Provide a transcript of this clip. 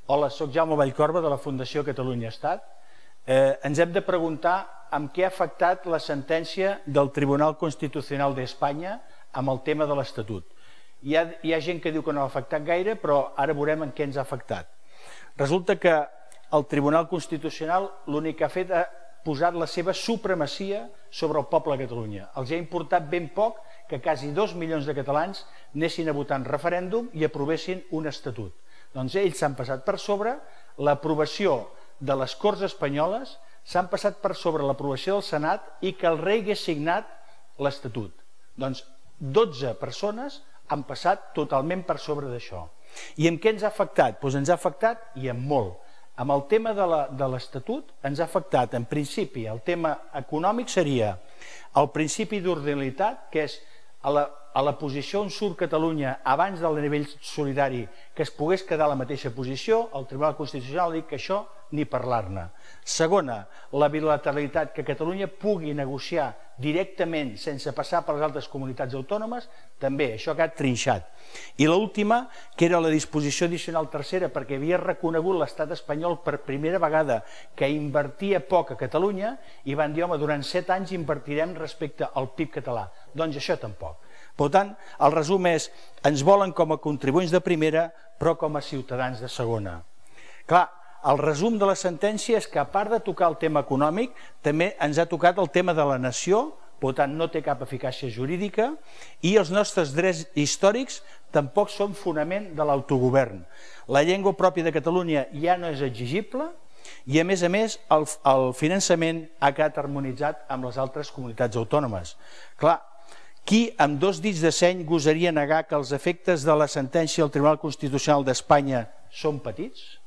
Hola, soc Jaume Vallcorba de la Fundació Catalunya Estat. Ens hem de preguntar amb què ha afectat la sentència del Tribunal Constitucional d'Espanya amb el tema de l'Estatut. Hi ha gent que diu que no ha afectat gaire, però ara veurem en què ens ha afectat. Resulta que el Tribunal Constitucional l'únic que ha fet ha posat la seva supremacia sobre el poble de Catalunya. Els ha importat ben poc que quasi 2 milions de catalans anessin a votar en referèndum i aprovessin un estatut. Doncs ells s'han passat per sobre l'aprovació de les Corts Espanyoles, s'han passat per sobre l'aprovació del Senat i que el rei hagués signat l'Estatut. Doncs 12 persones han passat totalment per sobre d'això. I en què ens ha afectat? Doncs ens ha afectat i en molt. Amb el tema de l'Estatut ens ha afectat, en principi, el tema econòmic seria el principi d'ordinalitat, que és a la posició on surt Catalunya abans del nivell solidari, que es pogués quedar a la mateixa posició. El Tribunal Constitucional ha dit que això ni parlar-ne. Segona, la bilateralitat, que Catalunya pugui negociar directament sense passar per les altres comunitats autònomes, també, això ha quedat trinxat. I l'última, que era la disposició addicional tercera, perquè havia reconegut l'estat espanyol per primera vegada que invertia poc a Catalunya i van dir, home, durant 7 anys invertirem respecte al PIB català. Doncs això tampoc. Per tant, el resum és, ens volen com a contribuents de primera, però com a ciutadans de segona. Clar, el resum de la sentència és que, a part de tocar el tema econòmic, també ens ha tocat el tema de la nació, per tant no té cap eficàcia jurídica, i els nostres drets històrics tampoc són fonament de l'autogovern. La llengua pròpia de Catalunya ja no és exigible i, a més, el finançament ha quedat harmonitzat amb les altres comunitats autònomes. Clar, qui amb 2 dits de seny gosaria negar que els efectes de la sentència del Tribunal Constitucional d'Espanya són petits?